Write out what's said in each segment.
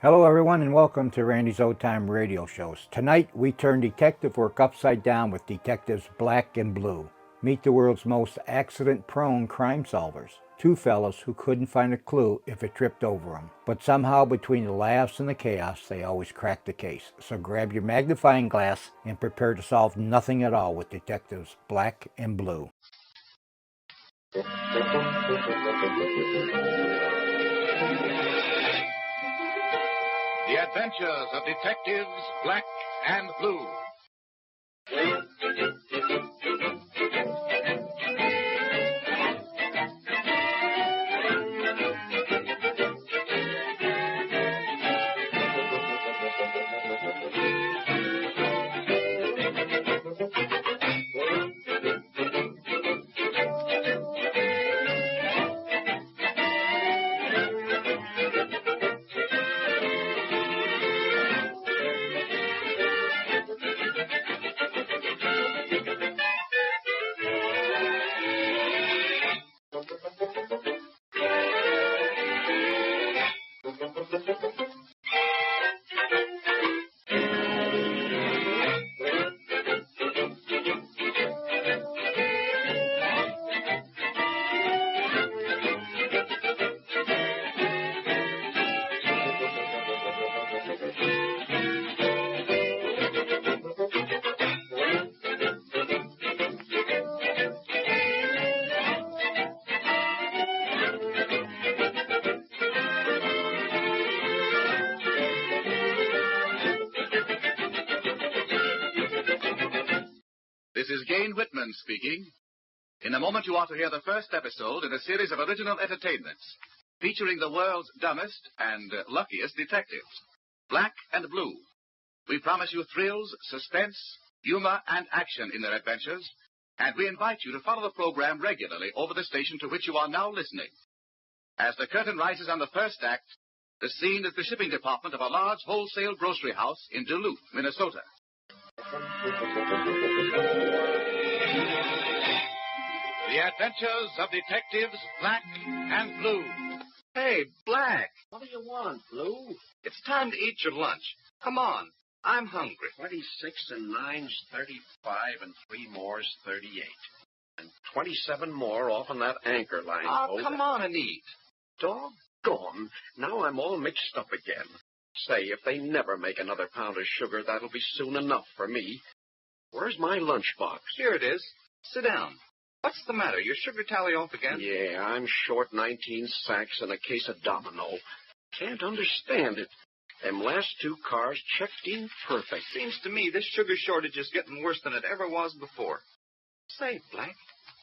Hello, everyone, and welcome to Randy's Old Time Radio Shows. Tonight, we turn detective work upside down with detectives Black and Blue. Meet the world's most accident-prone crime solvers. Two fellows who couldn't find a clue if it tripped over them. But somehow, between the laughs and the chaos, they always crack the case. So grab your magnifying glass and prepare to solve nothing at all with detectives Black and Blue. The Adventures of Detectives Black and Blue. This is Gain Whitman speaking. In a moment, you are to hear the first episode in a series of original entertainments featuring the world's dumbest and luckiest detectives, Black and Blue. We promise you thrills, suspense, humor, and action in their adventures, and we invite you to follow the program regularly over the station to which you are now listening. As the curtain rises on the first act, the scene is the shipping department of a large wholesale grocery house in Duluth, Minnesota. The Adventures of Detectives Black and Blue. Hey, Black. What do you want, Blue? It's time to eat your lunch. Come on. I'm hungry. 26 and 9's 35, and 3 more's 38. And 27 more off on that anchor line. Oh, come on and eat. Doggone. Now I'm all mixed up again. Say, if they never make another pound of sugar, that'll be soon enough for me. Where's my lunchbox? Here it is. Sit down. What's the matter? Your sugar tally off again? Yeah, I'm short 19 sacks and a case of Domino. Can't understand it. Them last 2 cars checked in perfect. Seems to me this sugar shortage is getting worse than it ever was before. Say, Black,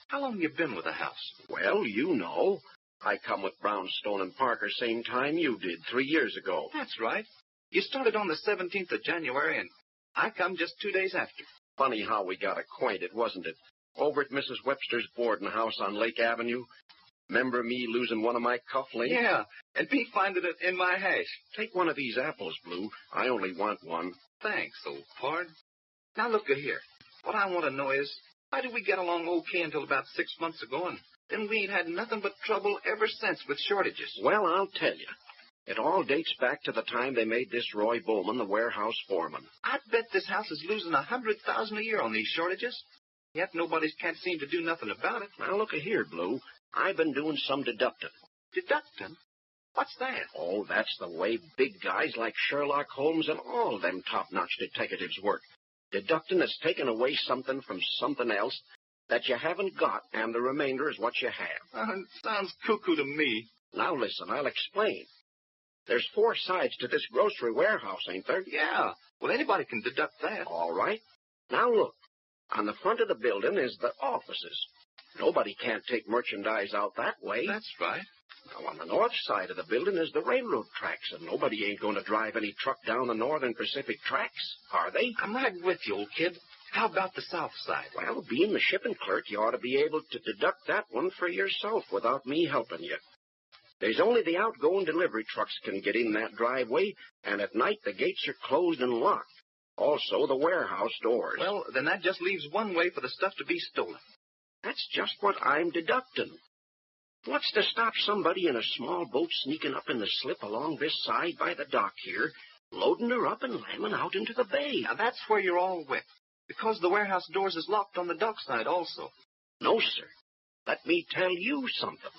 how long you been with the house? Well, you know. I come with Brownstone and Parker same time you did, 3 years ago. That's right. You started on the 17th of January, and I come just 2 days after. Funny how we got acquainted, wasn't it? Over at Mrs. Webster's boarding house on Lake Avenue. Remember me losing one of my cufflinks? Yeah, and Pete finding it in my hash. Take one of these apples, Blue. I only want one. Thanks, old pard. Now, look here. What I want to know is, why did we get along okay until about 6 months ago, and then we ain't had nothing but trouble ever since with shortages? Well, I'll tell you. It all dates back to the time they made this Roy Bowman the warehouse foreman. I bet this house is losing $100,000 a year on these shortages. Yet nobody can't seem to do nothing about it. Now, look here, Blue. I've been doing some deducting. Deducting? What's that? Oh, that's the way big guys like Sherlock Holmes and all them top-notch detectives work. Deducting is taking away something from something else that you haven't got, and the remainder is what you have. Sounds cuckoo to me. Now, listen, I'll explain. There's 4 sides to this grocery warehouse, ain't there? Yeah. Well, anybody can deduct that. All right. Now, look. On the front of the building is the offices. Nobody can't take merchandise out that way. That's right. Now, on the north side of the building is the railroad tracks, and nobody ain't going to drive any truck down the Northern Pacific tracks, are they? I'm right with you, old kid. How about the south side? Well, being the shipping clerk, you ought to be able to deduct that one for yourself without me helping you. There's only the outgoing delivery trucks can get in that driveway, and at night the gates are closed and locked. Also, the warehouse doors. Well, then that just leaves one way for the stuff to be stolen. That's just what I'm deducting. What's to stop somebody in a small boat sneaking up in the slip along this side by the dock here, loading her up and lamming out into the bay? Now, that's where you're all wet, because the warehouse doors is locked on the dock side also. No, sir. Let me tell you something.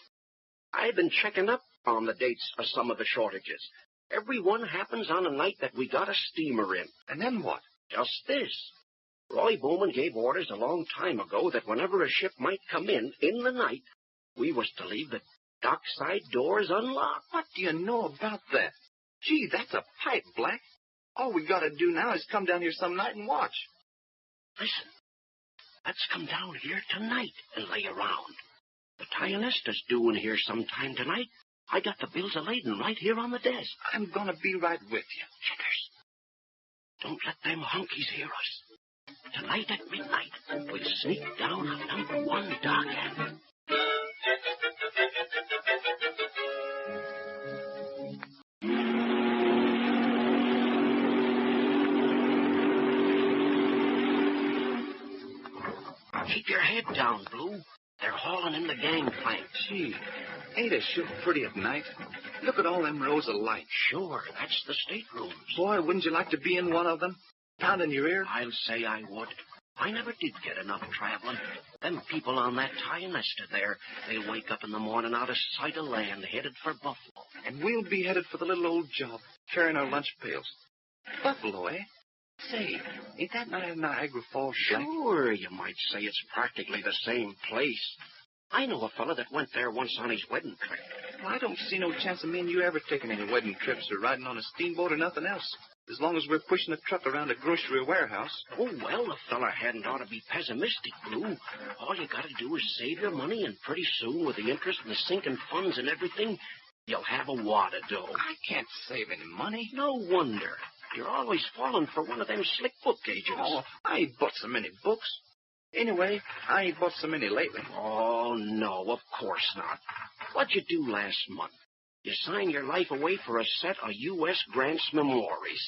I've been checking up on the dates of some of the shortages. Every one happens on a night that we got a steamer in. And then what? Just this. Roy Bowman gave orders a long time ago that whenever a ship might come in the night, we was to leave the dockside doors unlocked. What do you know about that? Gee, that's a pipe, Black. All we gotta do now is come down here some night and watch. Listen, let's come down here tonight and lay around. The Tionesta's due in here sometime tonight. I got the bills of lading right here on the desk. I'm gonna be right with you. Chickers, don't let them hunkies hear us. Tonight at midnight, we'll sneak down on number 1 dock and... Keep your head down, Blue. They're hauling in the gangplank. Gee, ain't a ship pretty at night? Look at all them rows of lights. Sure, that's the staterooms. Boy, wouldn't you like to be in one of them? Pounding your ear? I'll say I would. I never did get enough traveling. Them people on that Tionesta there, they'll wake up in the morning out of sight of land, headed for Buffalo. And we'll be headed for the little old job, carrying our lunch pails. Buffalo, eh? Say, ain't that Niagara Falls, Black? Sure, you might say it's practically the same place. I know a fella that went there once on his wedding trip. Well, I don't see no chance of me and you ever taking any wedding trips or riding on a steamboat or nothing else, as long as we're pushing a truck around a grocery or warehouse. Oh, well, the fella hadn't ought to be pessimistic, Blue. All you gotta do is save your money, and pretty soon, with the interest and the sinking funds and everything, you'll have a wad of dough. I can't save any money. No wonder. You're always falling for one of them slick book agents. Oh, I ain't bought so many books. Anyway, I ain't bought so many lately. Oh, no, of course not. What'd you do last month? You signed your life away for a set of U.S. Grant's Memories.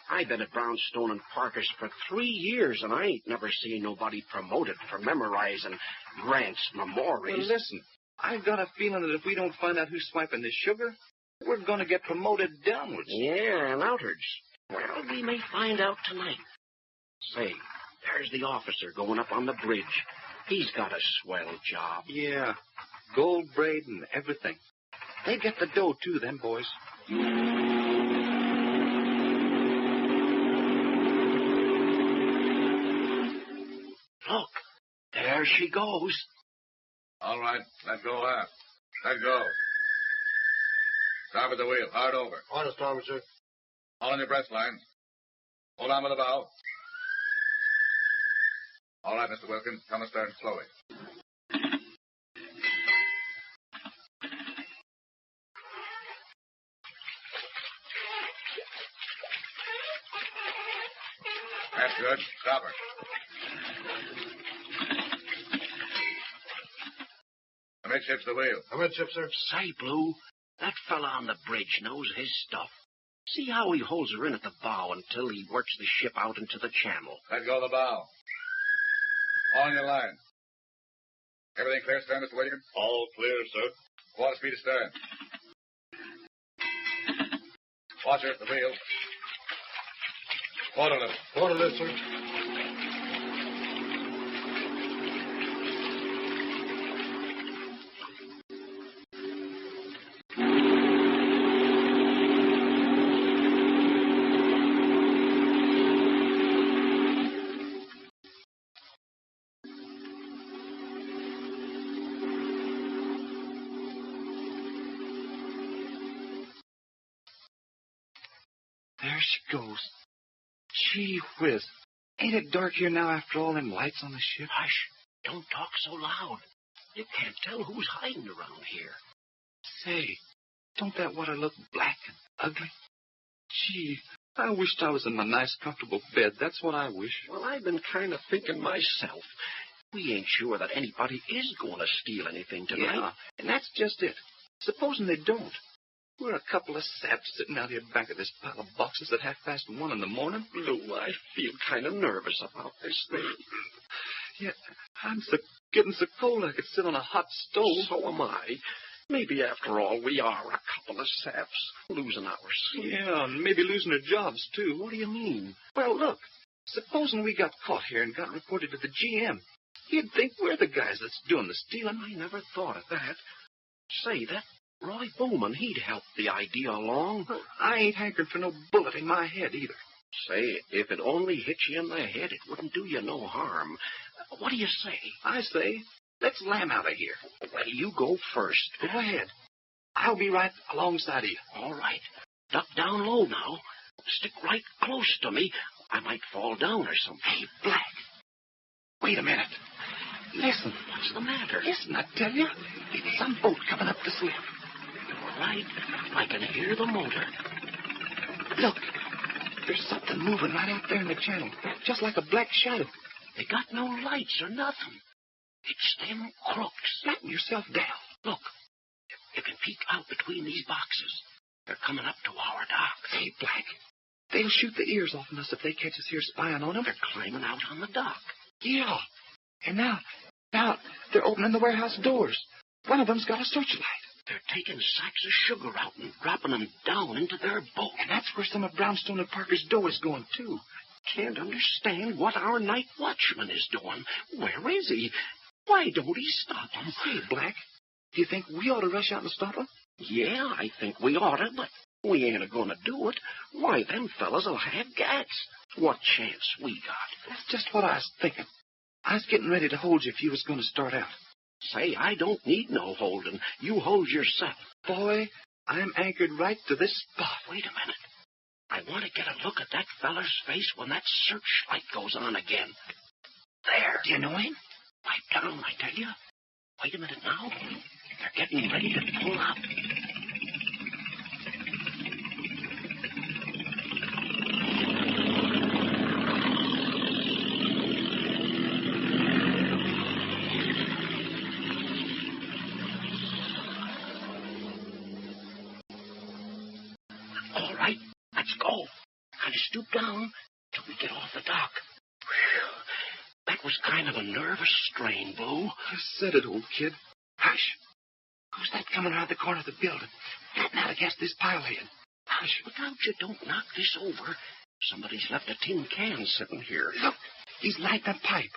I've been at Brownstone and Parker's for 3 years, and I ain't never seen nobody promoted for memorizing Grant's Memories. Well, listen, I've got a feeling that if we don't find out who's swiping the sugar, we're going to get promoted downwards. Yeah, and outwards. Well, we may find out tonight. Say, there's the officer going up on the bridge. He's got a swell job. Yeah, gold braid and everything. They get the dough, too, them boys. Look, there she goes. All right, let go aft. Let go. Starboard the wheel, hard over. Order, starboard, sir. All on your breast lines. Hold on with the bow. All right, Mr. Wilkins, come astern slowly. That's good. Stop her. Amidships the wheel. Amidship, sir. Say, Blue, that fella on the bridge knows his stuff. See how he holds her in at the bow until he works the ship out into the channel. Let go the bow. All on your line. Everything clear, stern, Mr. Wilkins? All clear, sir. Quarter speed astern. Watch her at the wheel. Quarter lift. Quarter lift, sir. There she goes. Gee whiz. Ain't it dark here now after all them lights on the ship? Hush, don't talk so loud. You can't tell who's hiding around here. Say, don't that water look black and ugly? Gee, I wished I was in my nice, comfortable bed. That's what I wish. Well, I've been kind of thinking myself. We ain't sure that anybody is going to steal anything tonight. Yeah, and that's just it. Supposing they don't. We're a couple of saps sitting out here back of this pile of boxes at 1:30 in the morning. Lou, I feel kind of nervous about this thing. Yeah, getting so cold I could sit on a hot stove. So am I. Maybe after all we are a couple of saps losing our sleep. Yeah, and maybe losing our jobs, too. What do you mean? Well, look, supposing we got caught here and got reported to the GM. He'd think we're the guys that's doing the stealing. I never thought of that. Say, that Roy Bowman, he'd help the idea along. Well, I ain't hankering for no bullet in my head either. Say, if it only hit you in the head, it wouldn't do you no harm. What do you say? I say, let's lam out of here. Well, you go first. Go ahead. I'll be right alongside of you. All right. Duck down low now. Stick right close to me. I might fall down or something. Hey, Black. Wait a minute. Listen. What's the matter? Listen, I tell you. It's some boat coming up the slip. You're right. I can hear the motor. Look. There's something moving right out there in the channel. Just like a black shadow. They got no lights or nothing. It's them crooks. Flatten yourself down. Look. You can peek out between these boxes. They're coming up to our dock. Hey, Black. They'll shoot the ears off of us if they catch us here spying on them. They're climbing out on the dock. Yeah. And now they're opening the warehouse doors. One of them's got a searchlight. They're taking sacks of sugar out and dropping them down into their boat. And that's where some of Brownstone and Parker's dough is going, too. Can't understand what our night watchman is doing. Where is he? Why don't he stop him? Hey, Black, do you think we ought to rush out and stop him? Yeah, I think we ought to, but we ain't going to do it. Why, them fellas will have gas. What chance we got? That's just what I was thinking. I was getting ready to hold you if you was going to start out. Say, I don't need no holding. You hold yourself. Boy, I'm anchored right to this spot. Wait a minute. I want to get a look at that feller's face when that searchlight goes on again. There. Do you know him? Pipe down, I tell you. Wait a minute now. They're getting ready to pull up. All right, let's go. Kind of stoop down till we get off the dock. Whew. That was kind of a nervous strain, Boo. You said it, old kid. Hush. Who's that coming around the corner of the building? Flatting out against this pile head. Hush, look out you don't knock this over. Somebody's left a tin can sitting here. Look, he's lighting a pipe.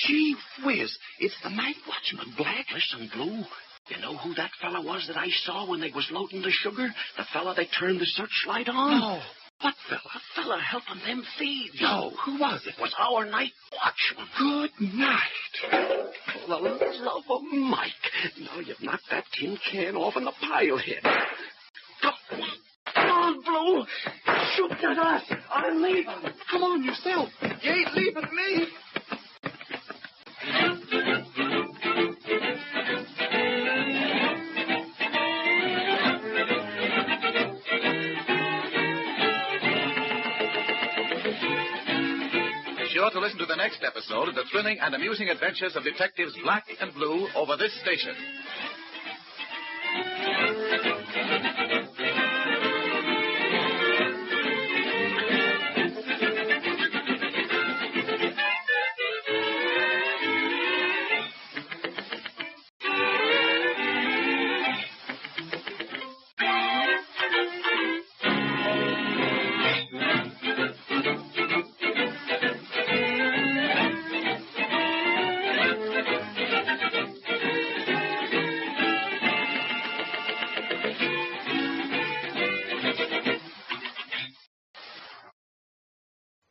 Gee whiz, it's the night watchman, Black. Listen, Blue, you know who that fella was that I saw when they was loading the sugar? The fella they turned the searchlight on? No. What fella? A fella helping them thieves. No, who was it? It was our night watchman. Good night. For the love of Mike. Now you've knocked that tin can off in the pile head. Come on, Blue. Shoot at us. I'm leaving. Come on yourself. You ain't leaving me. Be sure to listen to the next episode of the thrilling and amusing adventures of Detectives Black and Blue over this station.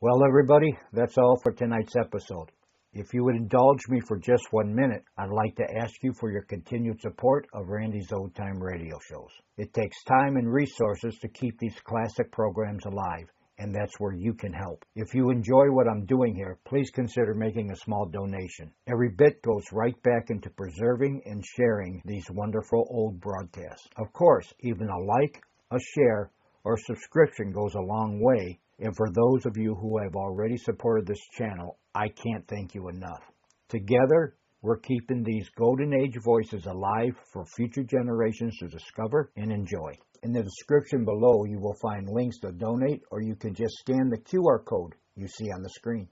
Well, everybody, that's all for tonight's episode. If you would indulge me for just 1 minute, I'd like to ask you for your continued support of Randy's Old Time Radio shows. It takes time and resources to keep these classic programs alive, and that's where you can help. If you enjoy what I'm doing here, please consider making a small donation. Every bit goes right back into preserving and sharing these wonderful old broadcasts. Of course, even a like, a share, or subscription goes a long way. And for those of you who have already supported this channel, I can't thank you enough. Together, we're keeping these golden age voices alive for future generations to discover and enjoy. In the description below, you will find links to donate, or you can just scan the QR code you see on the screen.